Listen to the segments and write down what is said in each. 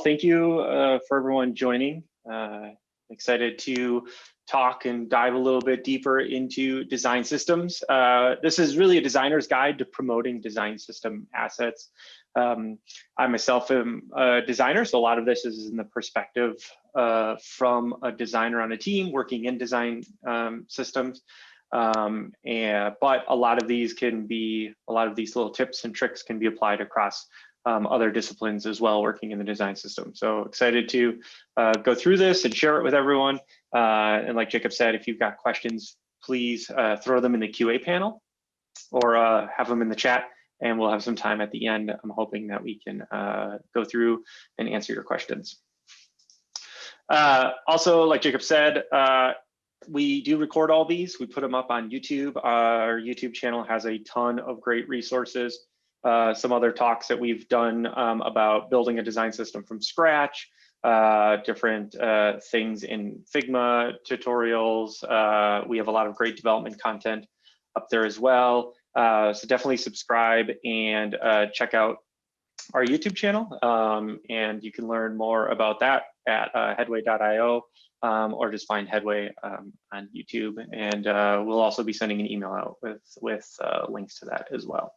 thank you for everyone joining. Excited to talk and dive a little bit deeper into design systems. This is really a designer's guide to promoting design system assets. I myself am a designer, so a lot of this is in the perspective from a designer on a team working in design systems. But a lot of these little tips and tricks can be applied across other disciplines as well, working in the design system. So excited to go through this and share it with everyone. And like Jacob said, if you've got questions, please throw them in the QA panel or have them in the chat, and we'll have some time at the end. I'm hoping that we can go through and answer your questions. Also, like Jacob said, we do record all these. We put them up on YouTube. Our YouTube channel has a ton of great resources. Some other talks that we've done about building a design system from scratch, different things in Figma tutorials. We have a lot of great development content up there as well. So definitely subscribe and check out our YouTube channel. And you can learn more about that at headway.io or just find Headway on YouTube. And we'll also be sending an email out with links to that as well.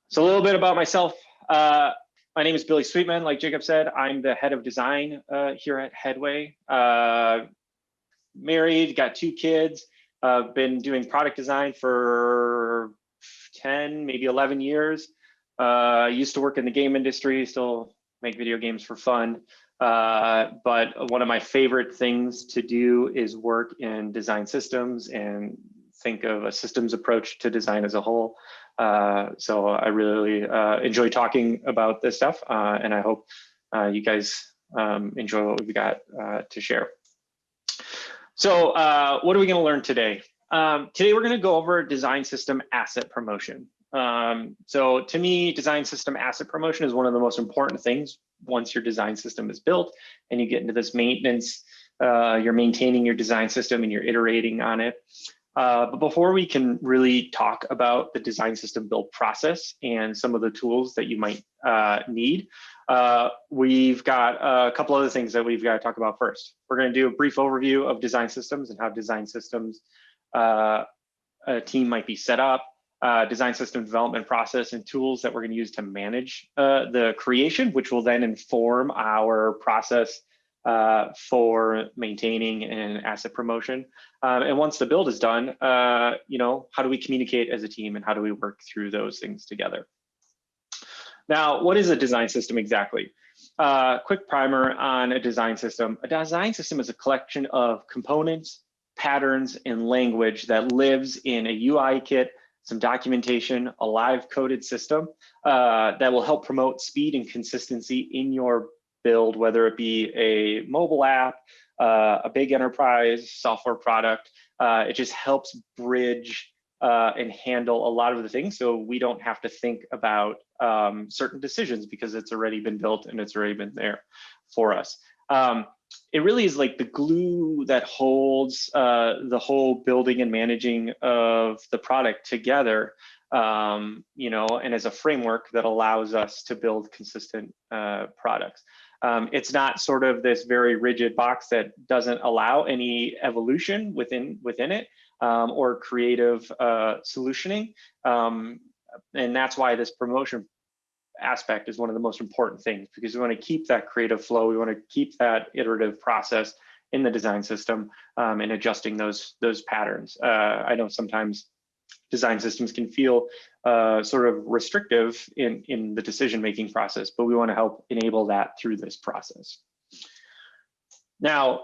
So a little bit about myself. My name is Billy Sweetman. Like Jacob said, I'm the head of design here at Headway. Married, got 2 kids. Been doing product design for 10, maybe 11 years. Used to work in the game industry, still make video games for fun. But one of my favorite things to do is work in design systems and think of a systems approach to design as a whole. So I really enjoy talking about this stuff, and I hope you guys enjoy what we've got to share. So what are we going to learn today? Today we're going to go over design system asset promotion. So to me, design system asset promotion is one of the most important things once your design system is built and you get into this maintenance. You're maintaining your design system and you're iterating on it. But before we can really talk about the design system build process and some of the tools that you might need, we've got a couple other things that we've got to talk about first. We're going to do a brief overview of design systems and how design systems a team might be set up, design system development process and tools that we're going to use to manage the creation, which will then inform our process for maintaining and asset promotion. And once the build is done, how do we communicate as a team and how do we work through those things together? Now, what is a design system exactly? Quick primer on a design system. A design system is a collection of components, patterns, and language that lives in a UI kit, some documentation, a live coded system that will help promote speed and consistency in your build, whether it be a mobile app, a big enterprise software product. It just helps bridge and handle a lot of the things so we don't have to think about certain decisions because it's already been built and it's already been there for us. It really is like the glue that holds the whole building and managing of the product together, and as a framework that allows us to build consistent products. It's not sort of this very rigid box that doesn't allow any evolution within it or creative solutioning. And that's why this promotion aspect is one of the most important things, because we want to keep that creative flow. We want to keep that iterative process in the design system and adjusting those patterns. I know sometimes design systems can feel sort of restrictive in the decision-making process, but we want to help enable that through this process. Now,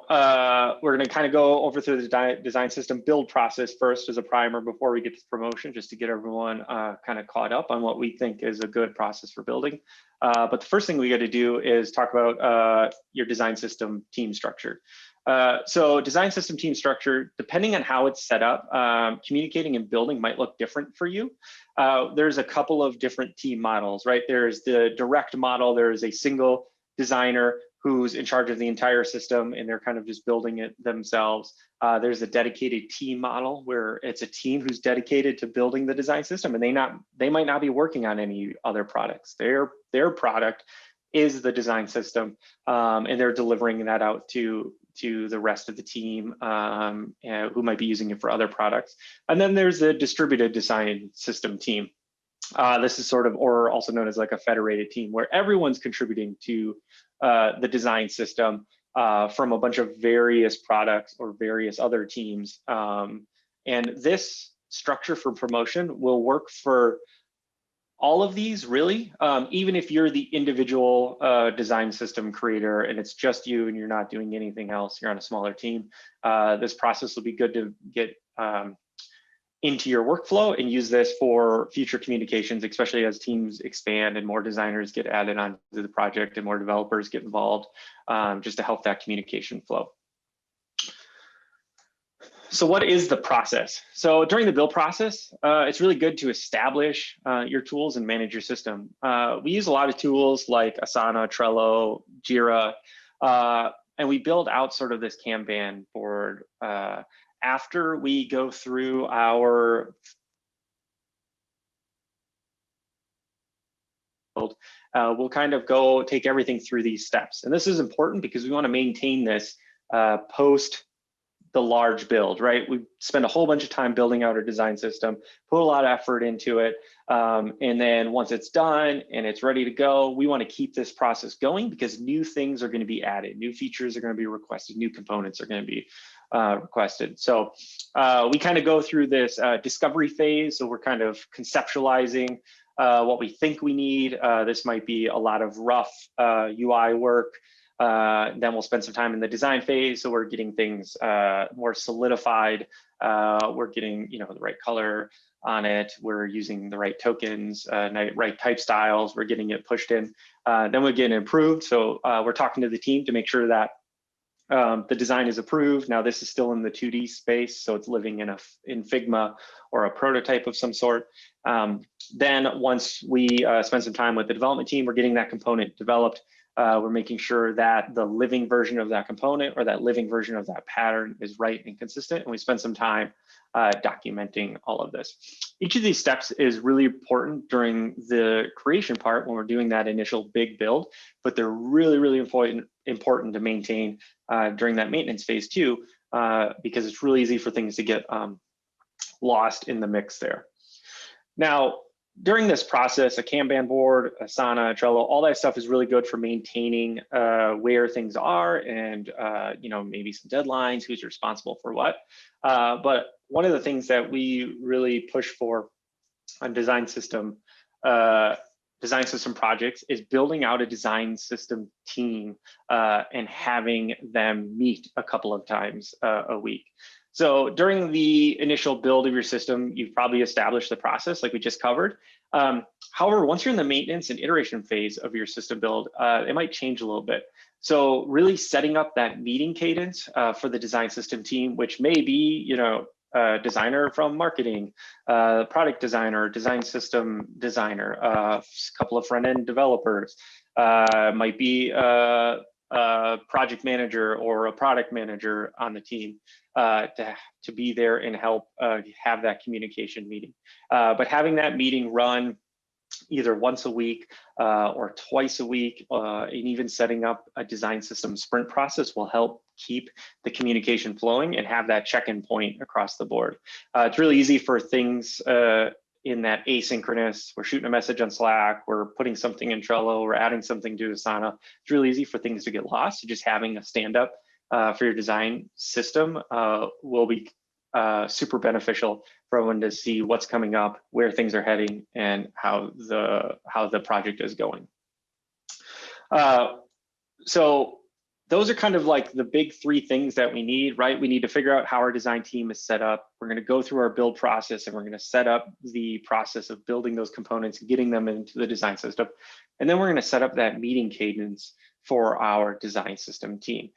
we're going to kind of go over through the design system build process first as a primer before we get to promotion, just to get everyone kind of caught up on what we think is a good process for building. But the first thing we got to do is talk about your design system team structure. So design system team structure, depending on how it's set up, communicating and building might look different for you. There's a couple of different team models, right? There's the direct model. There's a single designer who's in charge of the entire system and they're kind of just building it themselves. There's a dedicated team model where it's a team who's dedicated to building the design system, and they might not be working on any other products. Their product is the design system, and they're delivering that out to the rest of the team who might be using it for other products. And then there's the distributed design system team. This is sort of, or also known as like a federated team, where everyone's contributing to the design system from a bunch of various products or various other teams. And this structure for promotion will work for all of these, really, even if you're the individual design system creator and it's just you and you're not doing anything else, you're on a smaller team, this process will be good to get into your workflow and use this for future communications, especially as teams expand and more designers get added onto the project and more developers get involved, just to help that communication flow. So what is the process? So during the build process, it's really good to establish your tools and manage your system. We use a lot of tools like Asana, Trello, Jira, and we build out sort of this Kanban board after we go through our build. We'll kind of go take everything through these steps. And this is important because we want to maintain this post the large build, right? We spend a whole bunch of time building out our design system, put a lot of effort into it. And then once it's done and it's ready to go, we want to keep this process going because new things are going to be added, new features are going to be requested, new components are going to be requested. So we kind of go through this discovery phase. So we're kind of conceptualizing what we think we need. This might be a lot of rough UI work. Then we'll spend some time in the design phase. So we're getting things more solidified. We're getting, the right color on it. We're using the right tokens, right type styles. We're getting it pushed in. Then we're getting improved. So we're talking to the team to make sure that the design is approved. Now this is still in the 2D space, so it's living in Figma or a prototype of some sort. Then once we spend some time with the development team, we're getting that component developed. We're making sure that the living version of that component or that living version of that pattern is right and consistent. And we spend some time documenting all of this. Each of these steps is really important during the creation part when we're doing that initial big build, but they're really, really important to maintain during that maintenance phase too, because it's really easy for things to get lost in the mix there. Now, during this process, a Kanban board, Asana, Trello, all that stuff is really good for maintaining where things are and maybe some deadlines, who's responsible for what. But one of the things that we really push for on design system projects is building out a design system team and having them meet a couple of times a week. So during the initial build of your system, you've probably established the process like we just covered. However, once you're in the maintenance and iteration phase of your system build, it might change a little bit. So really setting up that meeting cadence for the design system team, which may be, a designer from marketing, product designer, design system designer, a couple of front-end developers, might be a project manager or a product manager on the team to be there and help have that communication meeting. But having that meeting run either once a week or twice a week, and even setting up a design system sprint process will help keep the communication flowing and have that check-in point across the board. It's really easy for things in that asynchronous, we're shooting a message on Slack, we're putting something in Trello, we're adding something to Asana. It's really easy for things to get lost. So just having a stand-up for your design system will be super beneficial for everyone to see what's coming up, where things are heading, and how the project is going. So those are kind of like the big three things that we need, right? We need to figure out how our design team is set up. We're going to go through our build process and we're going to set up the process of building those components and getting them into the design system. And then we're going to set up that meeting cadence for our design system team.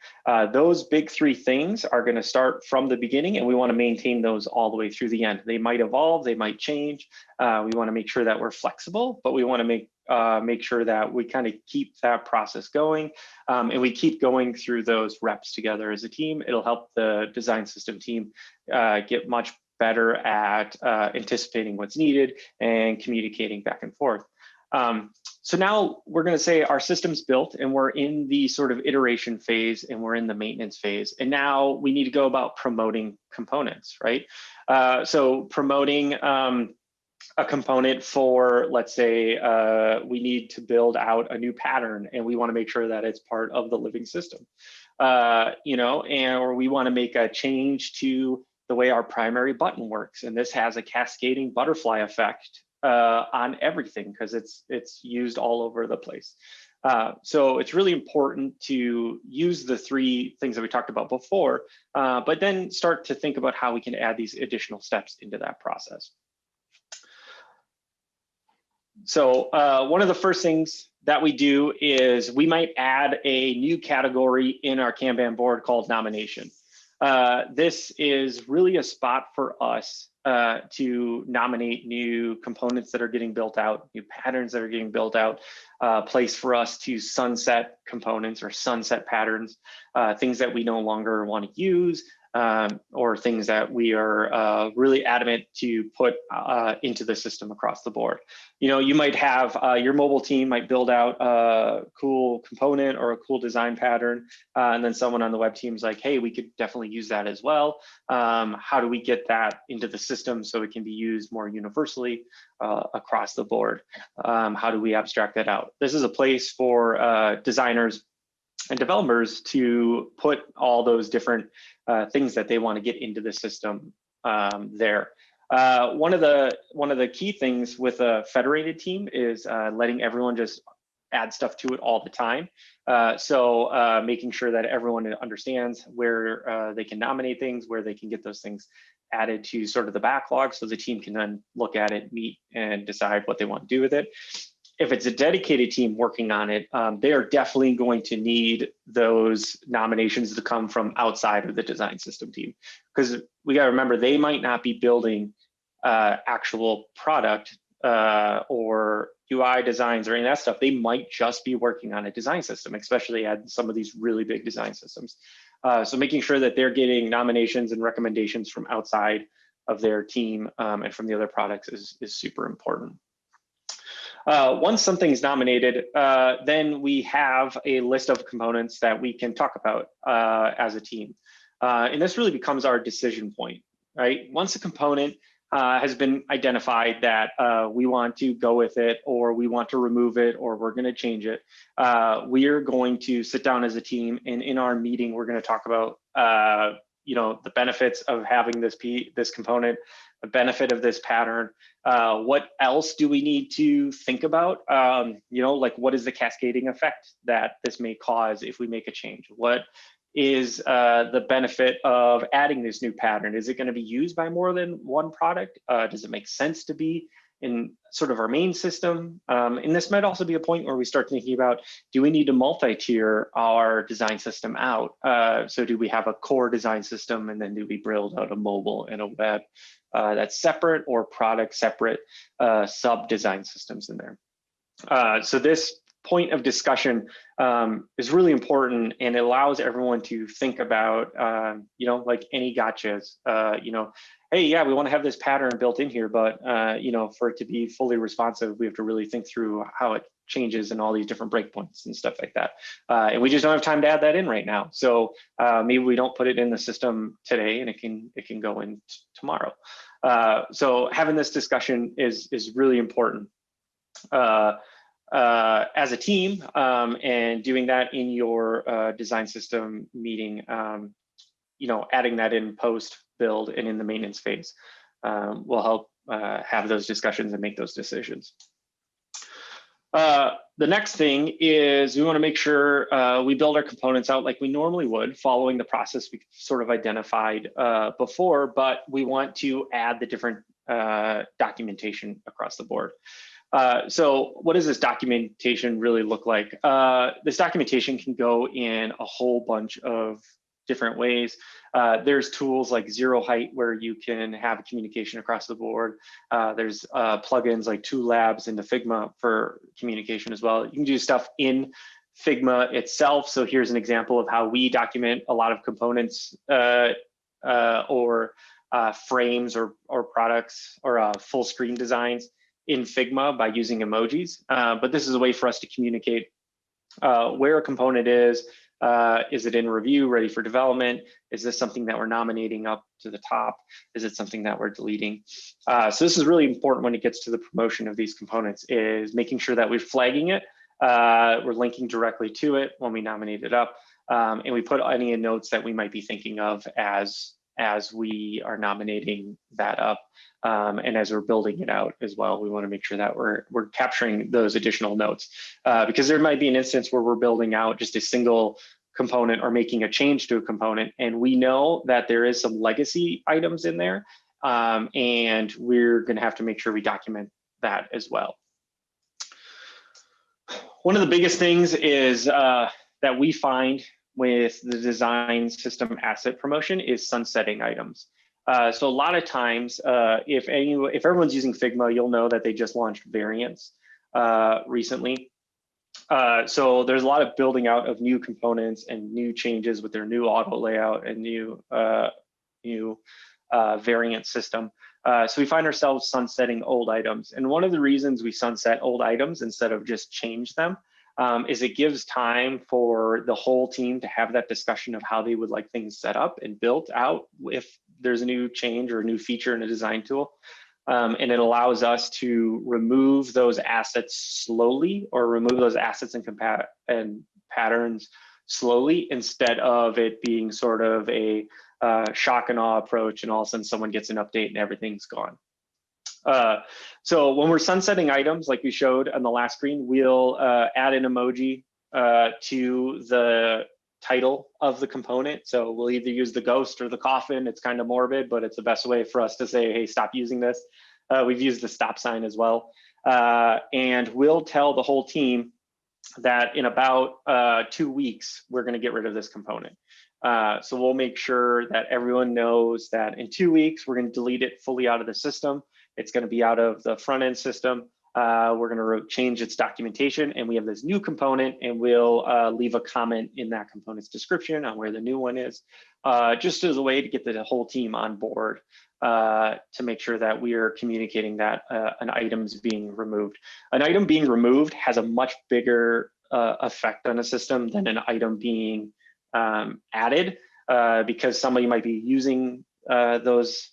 Those big three things are going to start from the beginning, and we want to maintain those all the way through the end. They might evolve, they might change. We want to make sure that we're flexible, but we want to make sure that we kind of keep that process going, and we keep going through those reps together as a team. It'll help the design system team get much better at anticipating what's needed and communicating back and forth. So now we're going to say our system's built and we're in the sort of iteration phase and we're in the maintenance phase. And now we need to go about promoting components, right? So promoting a component for, let's say, we need to build out a new pattern and we want to make sure that it's part of the living system, or we want to make a change to the way our primary button works. And this has a cascading butterfly effect on everything because it's used all over the place. So it's really important to use the three things that we talked about before, but then start to think about how we can add these additional steps into that process. So one of the first things that we do is we might add a new category in our Kanban board called nomination. This is really a spot for us to nominate new components that are getting built out, new patterns that are getting built out, place for us to sunset components or sunset patterns, things that we no longer want to use, or things that we are really adamant to put into the system across the board. You might have your mobile team might build out a cool component or a cool design pattern, and then someone on the web team is like, hey, we could definitely use that as well. How do we get that into the system so it can be used more universally across the board? How do we abstract that out? This is a place for designers and developers to put all those different things that they want to get into the system there. One of the key things with a federated team is letting everyone just add stuff to it all the time. So making sure that everyone understands where they can nominate things, where they can get those things added to sort of the backlog so the team can then look at it, meet, and decide what they want to do with it. If it's a dedicated team working on it, they are definitely going to need those nominations to come from outside of the design system team. Because we got to remember, they might not be building actual product or UI designs or any of that stuff. They might just be working on a design system, especially at some of these really big design systems. So making sure that they're getting nominations and recommendations from outside of their team and from the other products is super important. Once something's nominated, then we have a list of components that we can talk about as a team. And this really becomes our decision point, right? Once a component has been identified that we want to go with it, or we want to remove it, or we're going to change it, we are going to sit down as a team, and in our meeting, we're going to talk about the benefits of having this component, the benefit of this pattern. What else do we need to think about? Like what is the cascading effect that this may cause if we make a change? What is the benefit of adding this new pattern? Is it going to be used by more than one product? Does it make sense to be in sort of our main system? And this might also be a point where we start thinking about, do we need to multi-tier our design system out? So do we have a core design system, and then do we build out a mobile and a web that's separate, or product separate sub-design systems in there? So this point of discussion is really important, and it allows everyone to think about, like any gotchas, hey, yeah, we want to have this pattern built in here, but, for it to be fully responsive, we have to really think through how it changes and all these different breakpoints and stuff like that. And we just don't have time to add that in right now. So maybe we don't put it in the system today, and it can go in tomorrow. So having this discussion is really important as a team, and doing that in your design system meeting, adding that in post build and in the maintenance phase will help have those discussions and make those decisions. The next thing is we want to make sure we build our components out like we normally would, following the process we sort of identified before, but we want to add the different documentation across the board. So what does this documentation really look like? This documentation can go in a whole bunch of different ways. There's tools like Zero Height where you can have communication across the board. There's plugins like ToolLabs into Figma for communication as well. You can do stuff in Figma itself. So here's an example of how we document a lot of components or frames or products or full screen designs in Figma by using emojis, but this is a way for us to communicate where a component is. Is it in review, ready for development? Is this something that we're nominating up to the top? Is it something that we're deleting? So this is really important when it gets to the promotion of these components, is making sure that we're flagging it. We're linking directly to it when we nominate it up. And we put any notes that we might be thinking of as we are nominating that up. And as we're building it out as well, we want to make sure that we're capturing those additional notes, because there might be an instance where we're building out just a single component or making a change to a component, and we know that there is some legacy items in there, and we're going to have to make sure we document that as well. One of the biggest things is that we find with the design system asset promotion is sunsetting items. So a lot of times, if everyone's using Figma, you'll know that they just launched variants recently. So there's a lot of building out of new components and new changes with their new auto layout and new variant system. So we find ourselves sunsetting old items. And one of the reasons we sunset old items instead of just change them is it gives time for the whole team to have that discussion of how they would like things set up and built out if there's a new change or a new feature in a design tool. And it allows us to remove those assets slowly, or remove those assets and patterns slowly, instead of it being sort of a shock and awe approach, and all of a sudden someone gets an update and everything's gone. So when we're sunsetting items, like we showed on the last screen, we'll add an emoji to the title of the component. So we'll either use the ghost or the coffin. It's kind of morbid, but it's the best way for us to say, hey, stop using this. We've used the stop sign as well. And we'll tell the whole team that in about 2 weeks, we're going to get rid of this component. So we'll make sure that everyone knows that in 2 weeks, we're going to delete it fully out of the system. It's going to be out of the front end system. We're going to change its documentation, and we have this new component, and we'll leave a comment in that component's description on where the new one is, just as a way to get the whole team on board to make sure that we are communicating that an item's being removed. An item being removed has a much bigger effect on a system than an item being added, because somebody might be using those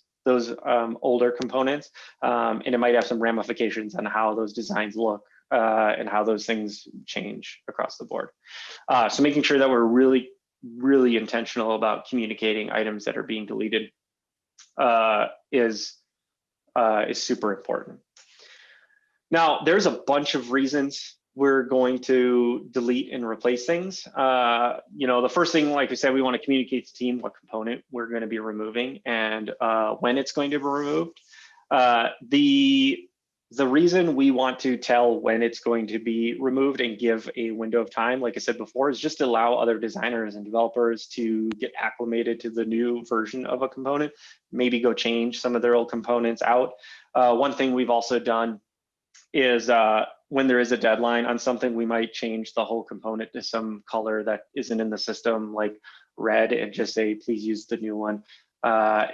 older components, and it might have some ramifications on how those designs look and how those things change across the board. So making sure that we're really intentional about communicating items that are being deleted is super important. Now, there's a bunch of reasons we're going to delete and replace things. The first thing, like we said, we want to communicate to the team what component we're going to be removing and when it's going to be removed. The reason we want to tell when it's going to be removed and give a window of time, like I said before, is just to allow other designers and developers to get acclimated to the new version of a component, maybe go change some of their old components out. One thing we've also done is when there is a deadline on something, we might change the whole component to some color that isn't in the system, like red, and just say, please use the new one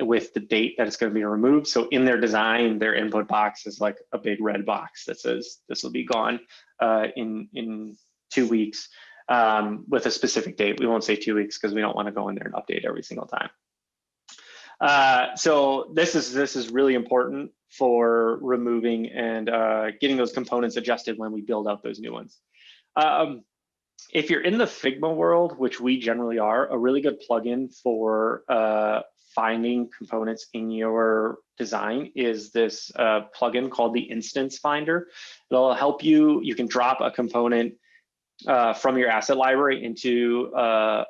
with the date that it's going to be removed. So in their design, their input box is like a big red box that says this will be gone in 2 weeks with a specific date. We won't say 2 weeks because we don't want to go in there and update every single time. So this is really important for removing and getting those components adjusted when we build out those new ones. If you're in the Figma world, which we generally are, a really good plugin for finding components in your design is this plugin called the Instance Finder. It'll help you. You can drop a component from your asset library into a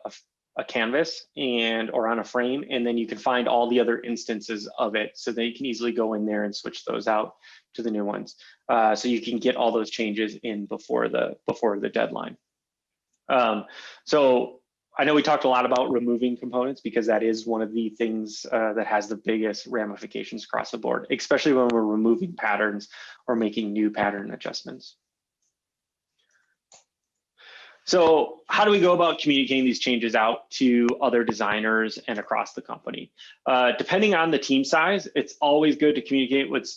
canvas or on a frame, and then you can find all the other instances of it, so that you can easily go in there and switch those out to the new ones. So you can get all those changes in before the deadline. So I know we talked a lot about removing components because that is one of the things that has the biggest ramifications across the board, especially when we're removing patterns or making new pattern adjustments. So how do we go about communicating these changes out to other designers and across the company? Depending on the team size, it's always good to communicate with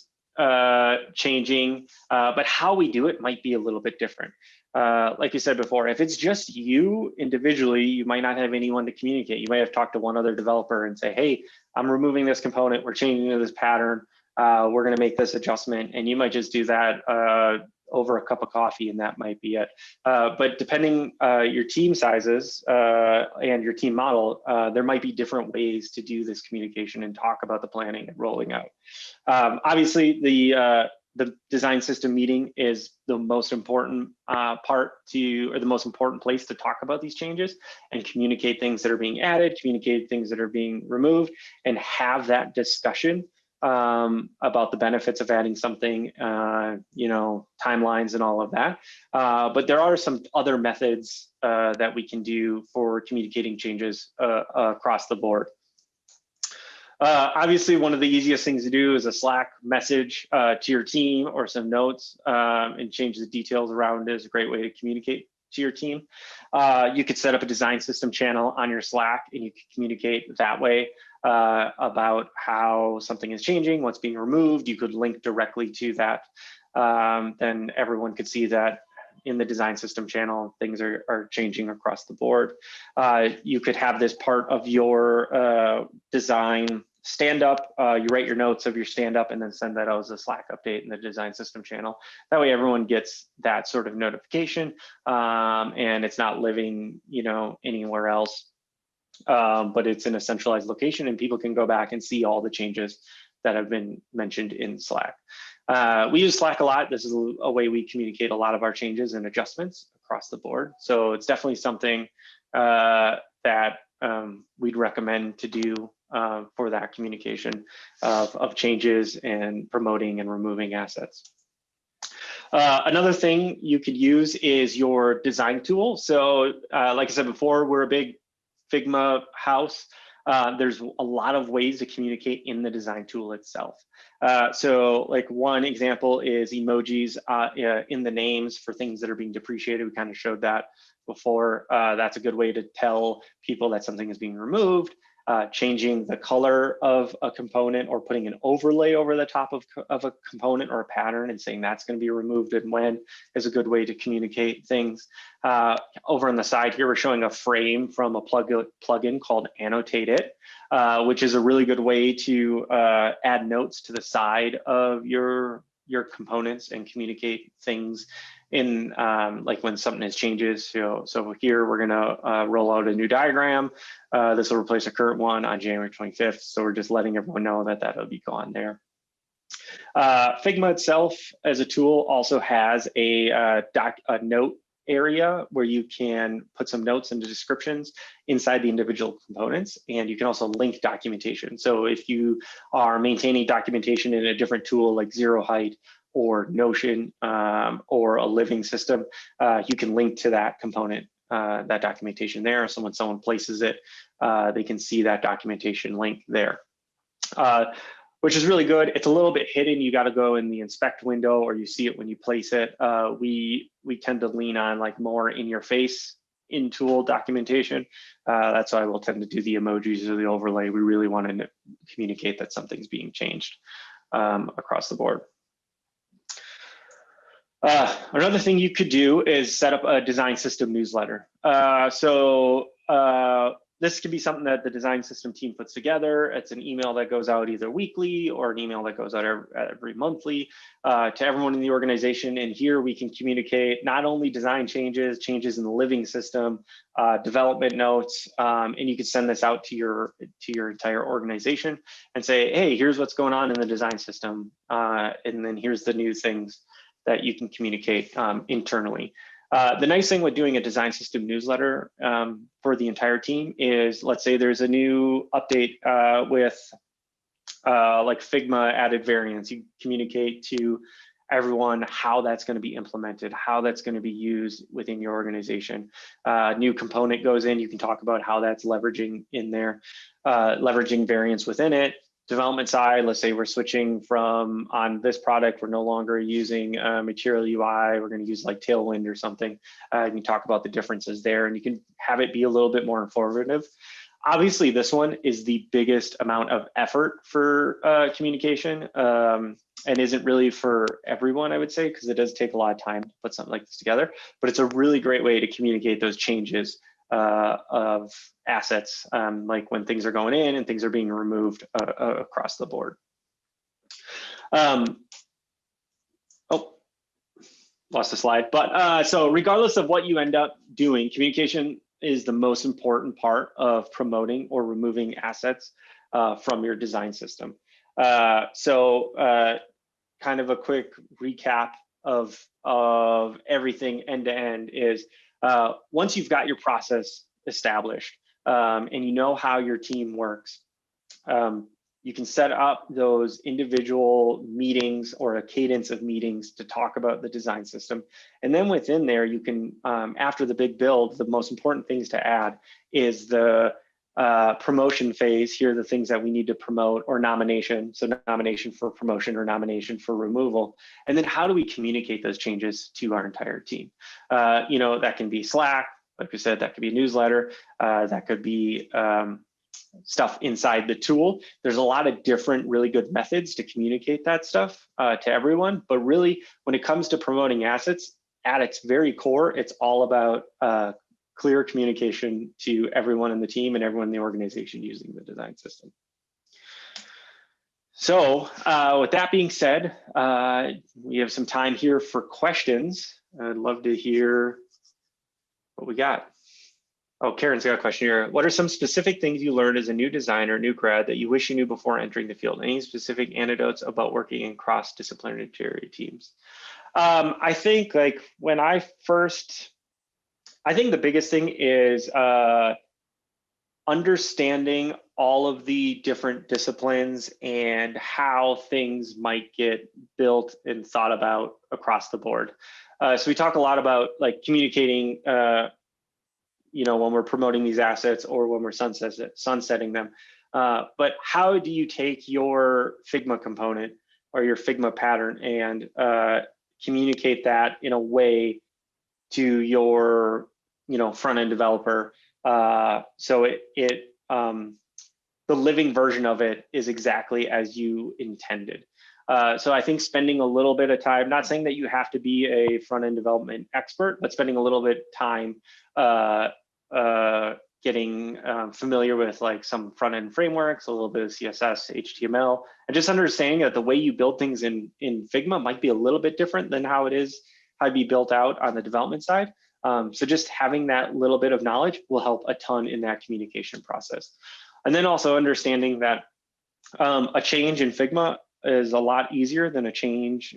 changing, but how we do it might be a little bit different. Like you said before, if it's just you individually, you might not have anyone to communicate. You might have talked to one other developer and say, hey, I'm removing this component, we're changing to this pattern, we're going to make this adjustment, and you might just do that over a cup of coffee, and that might be it. But depending your team sizes and your team model, there might be different ways to do this communication and talk about the planning and rolling out. Obviously, the design system meeting is the most important part to, or the most important place to talk about these changes and communicate things that are being added, communicate things that are being removed, and have that discussion about the benefits of adding something, you know, timelines and all of that. But there are some other methods that we can do for communicating changes across the board. Obviously, one of the easiest things to do is a Slack message to your team or some notes, and change the details around it is a great way to communicate to your team. You could set up a design system channel on your Slack, and you can communicate that way about how something is changing, what's being removed. You could link directly to that. Then everyone could see that in the design system channel, things are changing across the board. You could have this part of your design stand-up. You write your notes of your stand-up and then send that out as a Slack update in the design system channel. That way everyone gets that sort of notification, and it's not living, you know, anywhere else, but it's in a centralized location, and people can go back and see all the changes that have been mentioned in Slack. We use Slack a lot. This is a way we communicate a lot of our changes and adjustments across the board. So it's definitely something that we'd recommend to do for that communication of changes and promoting and removing assets. Another thing you could use is your design tool. So like I said before, we're a big Figma house. There's a lot of ways to communicate in the design tool itself. So like one example is emojis in the names for things that are being depreciated. We kind of showed that before. That's a good way to tell people that something is being removed. Changing the color of a component or putting an overlay over the top of a component or a pattern and saying that's going to be removed and when is a good way to communicate things. Over on the side here, we're showing a frame from a plugin called Annotate It, which is a really good way to add notes to the side of your components and communicate things in like when something changes. So here we're gonna roll out a new diagram. This will replace a current one on January 25th. So we're just letting everyone know that that'll be gone there. Figma itself as a tool also has a note area where you can put some notes and descriptions inside the individual components, and you can also link documentation. So if you are maintaining documentation in a different tool like Zero Height or Notion or a living system, you can link to that component, that documentation there. So when someone places it, they can see that documentation link there, which is really good. It's a little bit hidden. You got to go in the inspect window, or you see it when you place it. We tend to lean on like more in your face in tool documentation. That's why we'll tend to do the emojis or the overlay. We really want to communicate that something's being changed across the board. Another thing you could do is set up a design system newsletter. This could be something that the design system team puts together. It's an email that goes out either weekly or an email that goes out every monthly to everyone in the organization. And here we can communicate not only design changes, changes in the living system, development notes, and you can send this out to your entire organization and say, hey, here's what's going on in the design system. And then here's the new things that you can communicate internally. The nice thing with doing a design system newsletter for the entire team is, let's say there's a new update with like Figma added variants. You communicate to everyone how that's going to be implemented, how that's going to be used within your organization. New component goes in, you can talk about how that's leveraging in there, leveraging variants within it. Development side, let's say we're switching from, on this product, we're no longer using Material UI, we're going to use like Tailwind or something. You can talk about the differences there, and you can have it be a little bit more informative. Obviously, this one is the biggest amount of effort for communication. and isn't really for everyone, I would say, because it does take a lot of time to put something like this together. But it's a really great way to communicate those changes of assets, like when things are going in and things are being removed across the board. Oh, lost the slide. But so regardless of what you end up doing, communication is the most important part of promoting or removing assets from your design system. Kind of a quick recap of everything end to end is once you've got your process established and you know how your team works, you can set up those individual meetings or a cadence of meetings to talk about the design system. And then within there, you can, after the big build, the most important things to add is the promotion phase. Here are the things that we need to promote, or nomination. So nomination for promotion or nomination for removal. And then how do we communicate those changes to our entire team? You know, that can be Slack, like we said, that could be a newsletter, that could be stuff inside the tool. There's a lot of different really good methods to communicate that stuff to everyone. But really, when it comes to promoting assets, at its very core, it's all about clear communication to everyone in the team and everyone in the organization using the design system. So with that being said, we have some time here for questions. I'd love to hear what we got. Oh, Karen's got a question here. What are some specific things you learned as a new designer, new grad, that you wish you knew before entering the field? Any specific anecdotes about working in cross-disciplinary teams? I think like when I think the biggest thing is understanding all of the different disciplines and how things might get built and thought about across the board. So we talk a lot about like communicating, you know, when we're promoting these assets or when we're sunsetting them. But how do you take your Figma component or your Figma pattern and communicate that in a way to your, you know, front-end developer, so the living version of it is exactly as you intended. So I think spending a little bit of time, not saying that you have to be a front-end development expert, but spending a little bit of time getting familiar with like some front-end frameworks, a little bit of CSS, HTML, and just understanding that the way you build things in Figma might be a little bit different than how it'd be built out on the development side. So just having that little bit of knowledge will help a ton in that communication process. And then also understanding that a change in Figma is a lot easier than a change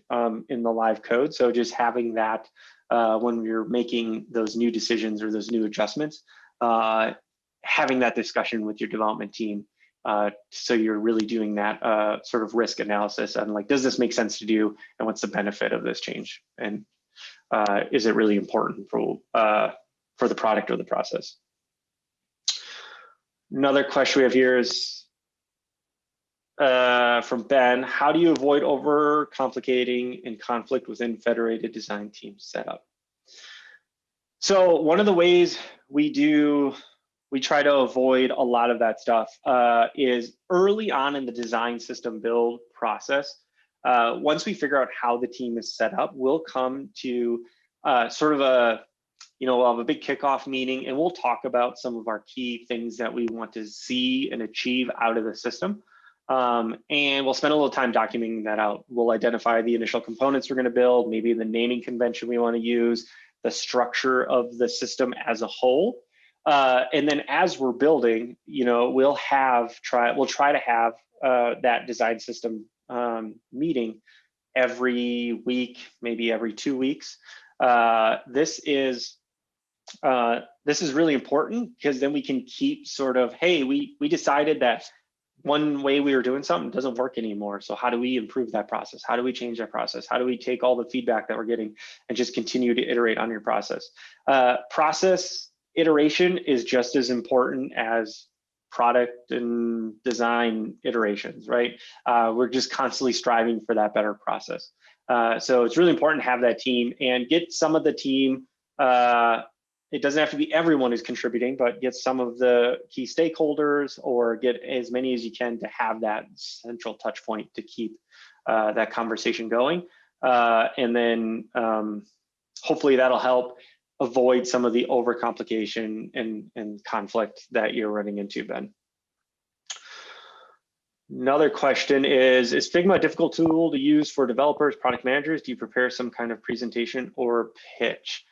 in the live code. So just having that when you're making those new decisions or those new adjustments, having that discussion with your development team. So you're really doing that sort of risk analysis and like, does this make sense to do? And what's the benefit of this change? And is it really important for the product or the process? Another question we have here is from Ben. How do you avoid over complicating and conflict within federated design team setup? So one of the ways we try to avoid a lot of that stuff is early on in the design system build process. Once we figure out how the team is set up, we'll come to sort of we'll have a big kickoff meeting and we'll talk about some of our key things that we want to see and achieve out of the system. And we'll spend a little time documenting that out. We'll identify the initial components we're going to build, maybe the naming convention we want to use, the structure of the system as a whole. And then as we're building, we'll try to have that design system meeting every week, maybe every 2 weeks. This is really important because then we can keep sort of, hey, we decided that one way we were doing something doesn't work anymore. So how do we improve that process? How do we change that process? How do we take all the feedback that we're getting and just continue to iterate on your process? Process iteration is just as important as product and design iterations, right? We're just constantly striving for that better process. So it's really important to have that team and get some of the team. It doesn't have to be everyone who's contributing, but get some of the key stakeholders or get as many as you can to have that central touch point to keep that conversation going. And then hopefully that'll help avoid some of the overcomplication and conflict that you're running into, Ben. Another question is Figma a difficult tool to use for developers, product managers? Do you prepare some kind of presentation or pitch?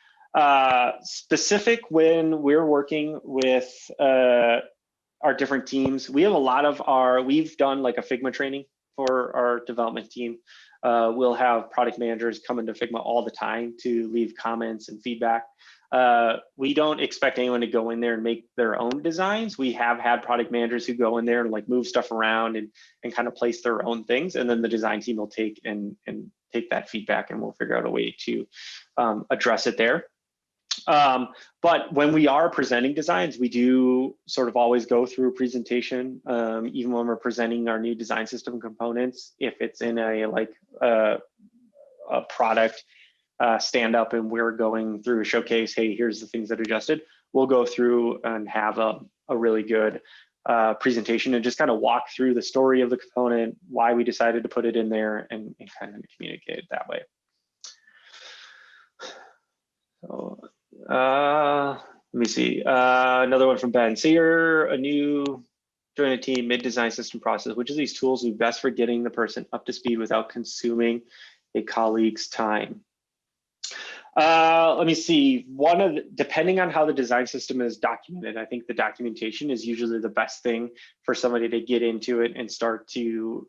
Specific when we're working with our different teams, we have a lot of we've done like a Figma training for our development team. We'll have product managers come into Figma all the time to leave comments and feedback. We don't expect anyone to go in there and make their own designs. We have had product managers who go in there and like move stuff around and kind of place their own things, and then the design team will take and take that feedback, and we'll figure out a way to address it there. But when we are presenting designs, we do sort of always go through a presentation, even when we're presenting our new design system components. If it's in a product stand up and we're going through a showcase, hey, here's the things that are adjusted, we'll go through and have a really good presentation and just kind of walk through the story of the component, why we decided to put it in there, and kind of communicate it that way. So, let me see. Another one from Ben. Say you're a new join a team mid-design system process. Which of these tools would be best for getting the person up to speed without consuming a colleague's time? Let me see. Depending on how the design system is documented, I think the documentation is usually the best thing for somebody to get into it and start to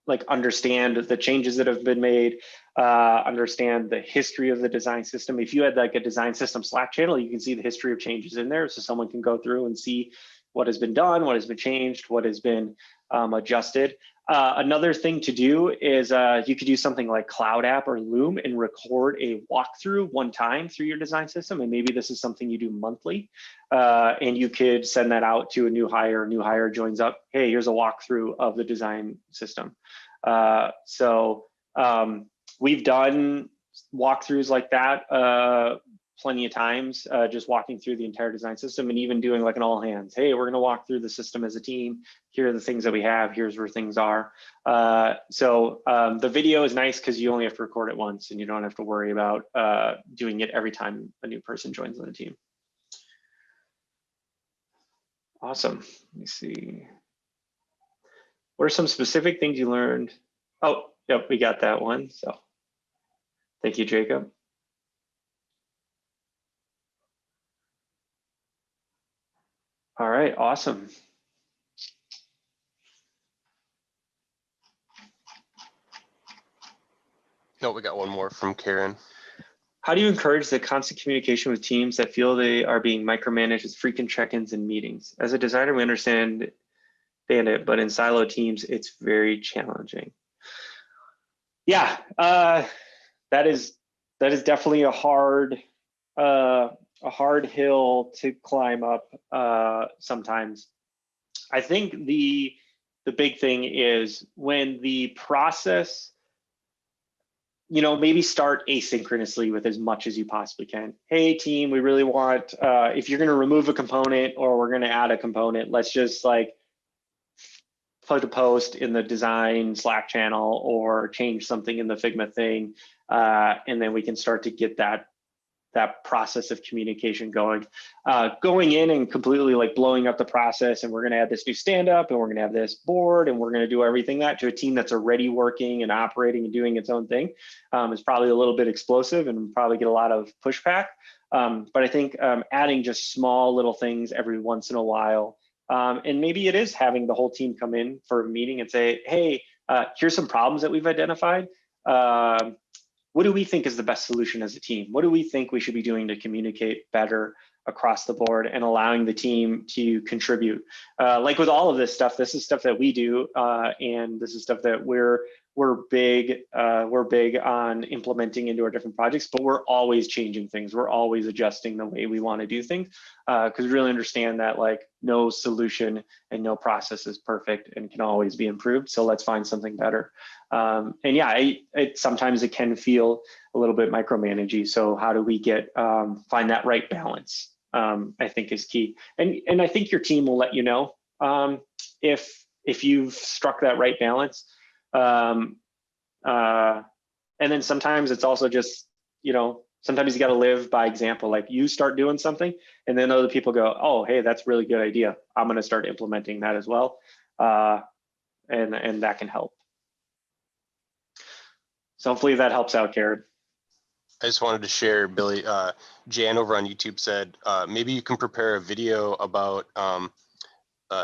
like understand the changes that have been made, understand the history of the design system. If you had like a design system Slack channel, you can see the history of changes in there, so someone can go through and see what has been done, what has been changed, what has been adjusted. Another thing to do is you could use something like Cloud App or Loom and record a walkthrough one time through your design system. And maybe this is something you do monthly. And you could send that out to a new hire joins up. Hey, here's a walkthrough of the design system. We've done walkthroughs like that plenty of times, just walking through the entire design system and even doing like an all hands. Hey, we're gonna walk through the system as a team. Here are the things that we have. Here's where things are. The video is nice because you only have to record it once and you don't have to worry about doing it every time a new person joins on the team. Awesome. Let me see. What are some specific things you learned? Oh, yep, we got that one. So thank you, Jacob. All right, awesome. No, we got one more from Karen. How do you encourage the constant communication with teams that feel they are being micromanaged with frequent check-ins and meetings? As a designer, we understand it, but in silo teams, it's very challenging. Yeah, that is definitely a hard hill to climb up sometimes. I think the big thing is when the process, maybe start asynchronously with as much as you possibly can. Hey team, we really want, if you're gonna remove a component or we're gonna add a component, let's just like put a post in the design Slack channel or change something in the Figma thing. And then we can start to get that process of communication going. Going in and completely like blowing up the process, and we're gonna add this new stand-up and we're gonna have this board and we're gonna do everything that to a team that's already working and operating and doing its own thing is probably a little bit explosive and probably get a lot of pushback. But I think adding just small little things every once in a while, and maybe it is having the whole team come in for a meeting and say, hey, here's some problems that we've identified. What do we think is the best solution as a team? What do we think we should be doing to communicate better across the board and allowing the team to contribute? Like with all of this stuff, this is stuff that we do, and this is stuff that we're big on implementing into our different projects, but we're always changing things. We're always adjusting the way we want to do things because we really understand that like no solution and no process is perfect and can always be improved. So let's find something better. And yeah, sometimes it can feel a little bit micromanagey. So how do we find that right balance? I think is key. And I think your team will let you know if if you've struck that right balance. And then sometimes it's also just, sometimes you got to live by example. Like you start doing something and then other people go, oh, hey, that's a really good idea. I'm going to start implementing that as well. And that can help. So hopefully that helps out, Karen. I just wanted to share, Billy, Jan over on YouTube said, maybe you can prepare a video about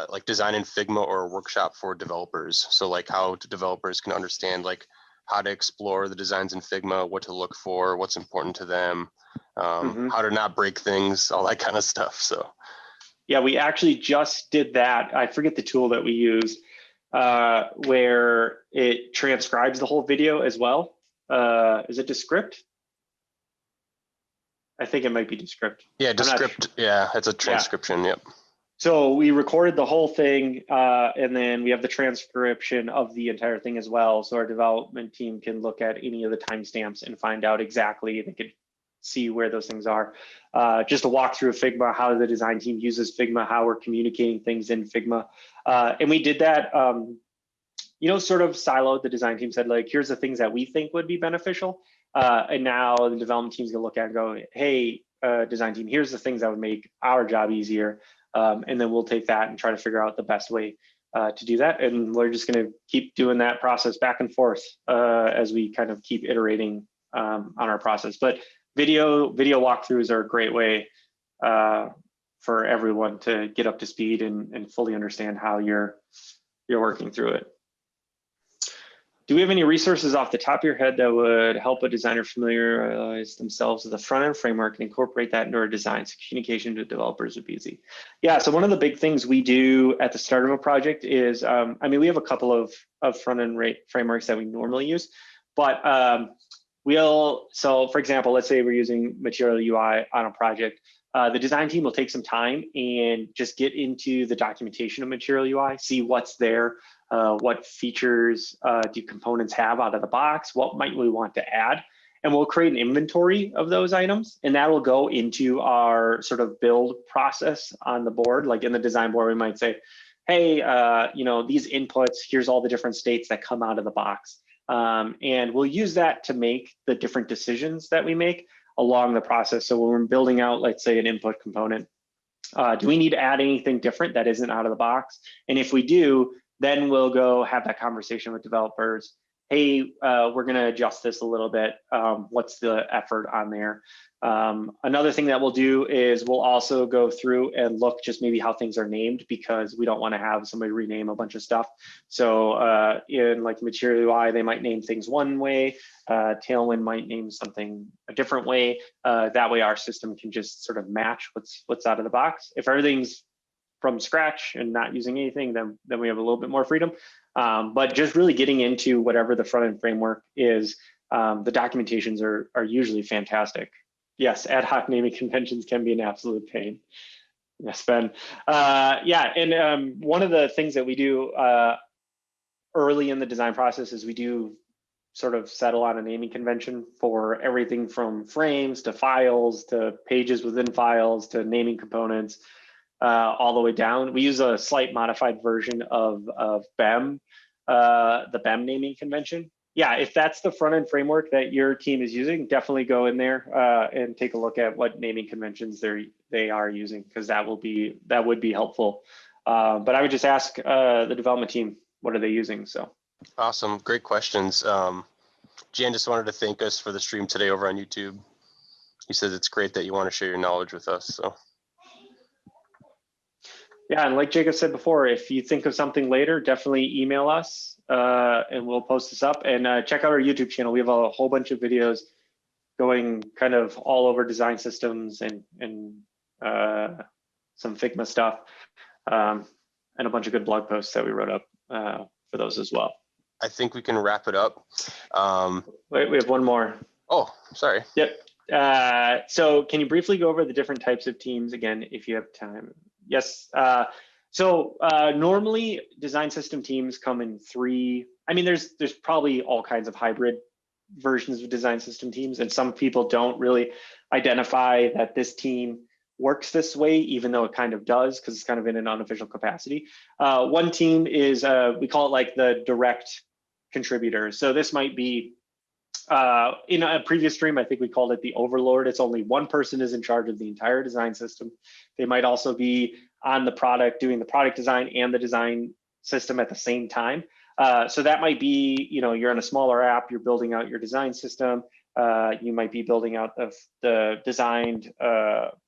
like design in Figma or a workshop for developers. So like how developers can understand like how to explore the designs in Figma, what to look for, what's important to them, how to not break things, all that kind of stuff. So yeah, we actually just did that. I forget the tool that we use where it transcribes the whole video as well. Is it Descript? I think it might be Descript. yeah, Descript. Yeah, it's a transcription. Yeah. Yep. So we recorded the whole thing, and then we have the transcription of the entire thing as well. So our development team can look at any of the timestamps and find out exactly, they could see where those things are. Just a walkthrough of Figma, how the design team uses Figma, how we're communicating things in Figma. And we did that, sort of siloed. The design team said, like, here's the things that we think would be beneficial. And now the development team's gonna look at and go, hey, design team, here's the things that would make our job easier. And then we'll take that and try to figure out the best way to do that. And we're just going to keep doing that process back and forth as we kind of keep iterating on our process. But video walkthroughs are a great way for everyone to get up to speed and fully understand how you're working through it. Do we have any resources off the top of your head that would help a designer familiarize themselves with the front-end framework and incorporate that into our design so communication to developers would be easy? Yeah, so one of the big things we do at the start of a project is, we have a couple of front-end frameworks that we normally use, but so for example, let's say we're using Material UI on a project. The design team will take some time and just get into the documentation of Material UI, see what's there, what features do components have out of the box, what might we want to add, and we'll create an inventory of those items, and that will go into our sort of build process on the board. Like in the design board, we might say, hey, these inputs, here's all the different states that come out of the box. And we'll use that to make the different decisions that we make along the process. So when we're building out, let's say, an input component, do we need to add anything different that isn't out of the box? And if we do, then we'll go have that conversation with developers. Hey, we're going to adjust this a little bit. What's the effort on there? Another thing that we'll do is we'll also go through and look just maybe how things are named, because we don't want to have somebody rename a bunch of stuff. So in like Material UI, they might name things one way. Tailwind might name something a different way. That way our system can just sort of match what's out of the box. If everything's from scratch and not using anything, then we have a little bit more freedom. But just really getting into whatever the front end framework is, the documentations are usually fantastic. Yes, ad hoc naming conventions can be an absolute pain. Yes, Ben. Yeah, and one of the things that we do early in the design process is we do sort of settle on a naming convention for everything from frames to files to pages within files to naming components. All the way down. We use a slight modified version of BEM, the BEM naming convention. Yeah, if that's the front end framework that your team is using, definitely go in there and take a look at what naming conventions they are using, because that would be helpful. But I would just ask the development team, what are they using? So awesome, great questions. Jan just wanted to thank us for the stream today over on YouTube. He says it's great that you want to share your knowledge with us. So. Yeah, and like Jacob said before, if you think of something later, definitely email us and we'll post this up. And check out our YouTube channel. We have a whole bunch of videos going kind of all over design systems and some Figma stuff, and a bunch of good blog posts that we wrote up for those as well. I think we can wrap it up. Wait, we have one more. Oh, sorry. Yep. So can you briefly go over the different types of teams again, if you have time? Yes. So normally design system teams come in three. I mean, there's probably all kinds of hybrid versions of design system teams, and some people don't really identify that this team works this way, even though it kind of does, because it's kind of in an unofficial capacity. One team is, we call it like the direct contributor. So this might be, in a previous stream, I think we called it the overlord. It's only one person is in charge of the entire design system. They might also be on the product, doing the product design and the design system at the same time. So that might be, you're in a smaller app, you're building out your design system. You might be building out the designed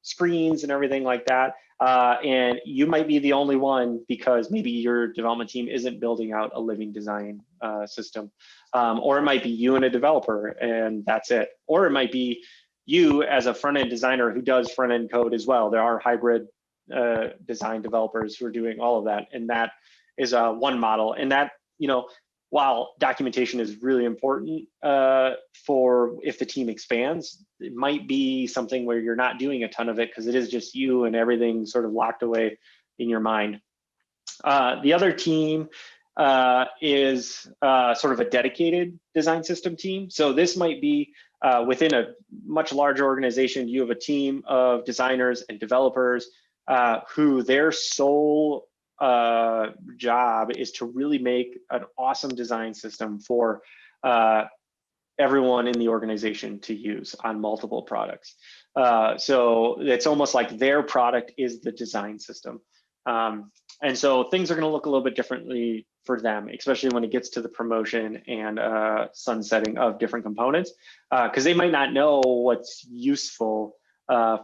screens and everything like that. And you might be the only one because maybe your development team isn't building out a living design system. Or it might be you and a developer and that's it. Or it might be you as a front-end designer who does front-end code as well. There are hybrid design developers who are doing all of that. And that is one model. And that, while documentation is really important for if the team expands, it might be something where you're not doing a ton of it because it is just you and everything sort of locked away in your mind. The other team is sort of a dedicated design system team. So this might be within a much larger organization, you have a team of designers and developers who their sole job is to really make an awesome design system for everyone in the organization to use on multiple products. So it's almost like their product is the design system. And so things are going to look a little bit differently for them, especially when it gets to the promotion and sunsetting of different components, because they might not know what's useful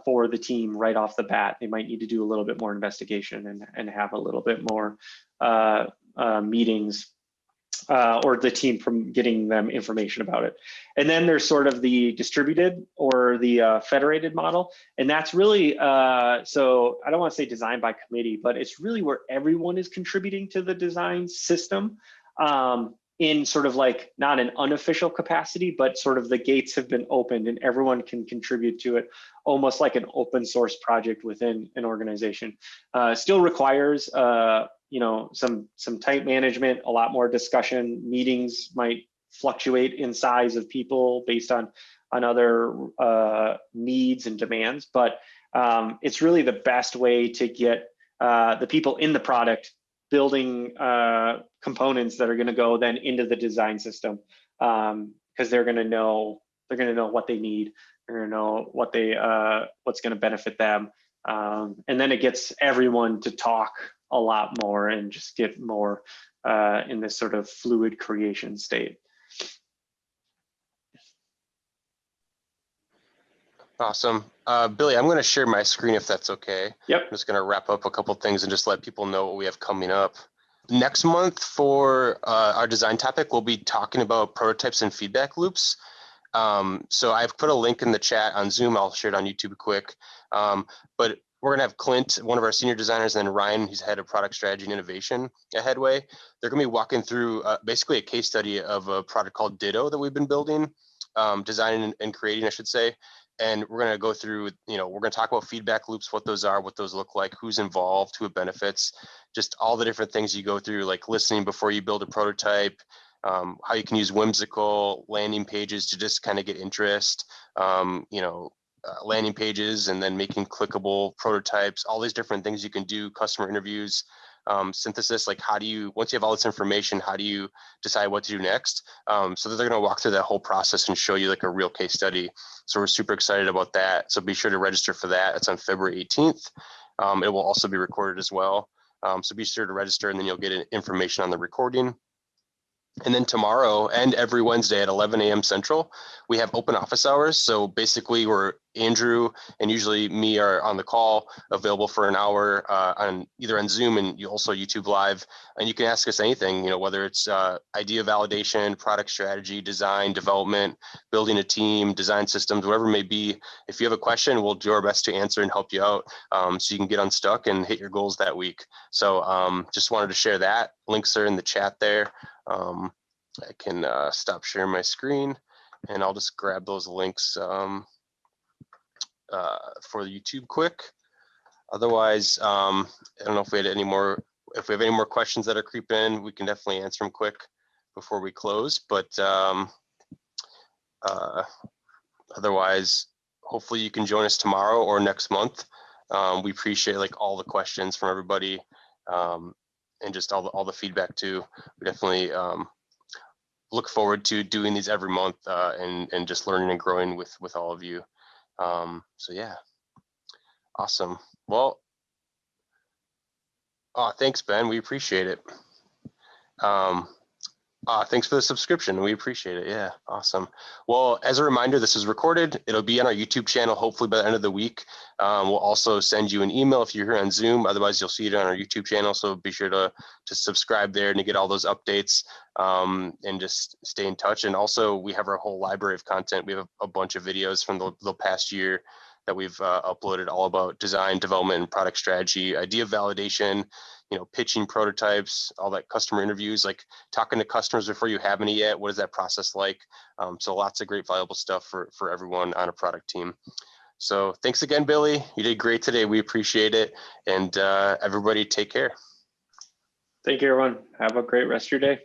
for the team right off the bat. They might need to do a little bit more investigation and have a little bit more meetings or the team from getting them information about it. And then there's sort of the distributed or the federated model. And that's really, so I don't want to say design by committee, but it's really where everyone is contributing to the design system in sort of like not an unofficial capacity, but sort of the gates have been opened and everyone can contribute to it, almost like an open source project within an organization. Still requires some tight management, a lot more discussion. Meetings might fluctuate in size of people based on other needs and demands, but it's really the best way to get the people in the product building components that are going to go then into the design system, because they're going to know what they need. They're going to know what's going to benefit them, and then it gets everyone to talk a lot more and just get more in this sort of fluid creation state. Awesome. Billy, I'm going to share my screen if that's okay. Yep. I'm just going to wrap up a couple things and just let people know what we have coming up. Next month for our design topic, we'll be talking about prototypes and feedback loops. So I've put a link in the chat on Zoom. I'll share it on YouTube quick. But we're going to have Clint, one of our senior designers, and then Ryan, who's head of product strategy and innovation at Headway. They're going to be walking through basically a case study of a product called Ditto that we've been building, designing and creating, I should say. And we're going to go through, we're going to talk about feedback loops, what those are, what those look like, who's involved, who it benefits, just all the different things you go through, like listening before you build a prototype, how you can use whimsical landing pages to just kind of get interest, landing pages, and then making clickable prototypes, all these different things you can do, customer interviews, synthesis, like once you have all this information, how do you decide what to do next? So they're going to walk through that whole process and show you like a real case study. So we're super excited about that. So be sure to register for that. It's on February 18th. It will also be recorded as well. So be sure to register and then you'll get information on the recording. And then tomorrow and every Wednesday at 11 a.m. Central, we have open office hours. So basically where Andrew and usually me are on the call, available for an hour on either on Zoom and you also YouTube Live. And you can ask us anything, whether it's idea validation, product strategy, design, development, building a team, design systems, whatever it may be. If you have a question, we'll do our best to answer and help you out so you can get unstuck and hit your goals that week. So just wanted to share that. Links are in the chat there. I can stop sharing my screen and I'll just grab those links for the YouTube quick. Otherwise, I don't know if we had any more, if we have any more questions that are creeping in, we can definitely answer them quick before we close. But otherwise, hopefully you can join us tomorrow or next month We appreciate like all the questions from everybody, and just all the feedback too. We definitely look forward to doing these every month, and just learning and growing with all of you. So yeah, awesome. Well, thanks, Ben. We appreciate it. Thanks for the subscription. We appreciate it. Yeah, awesome. Well, as a reminder, this is recorded. It'll be on our YouTube channel, hopefully by the end of the week. We'll also send you an email if you're here on Zoom. Otherwise, you'll see it on our YouTube channel. So be sure to subscribe there and to get all those updates, and just stay in touch. And also, we have our whole library of content. We have a bunch of videos from the past year that we've uploaded, all about design, development, and product strategy, idea validation, pitching prototypes, all that, customer interviews, like talking to customers before you have any yet. What is that process like? So lots of great valuable stuff for everyone on a product team. So thanks again, Billy. You did great today. We appreciate it. And everybody take care. Thank you, everyone. Have a great rest of your day.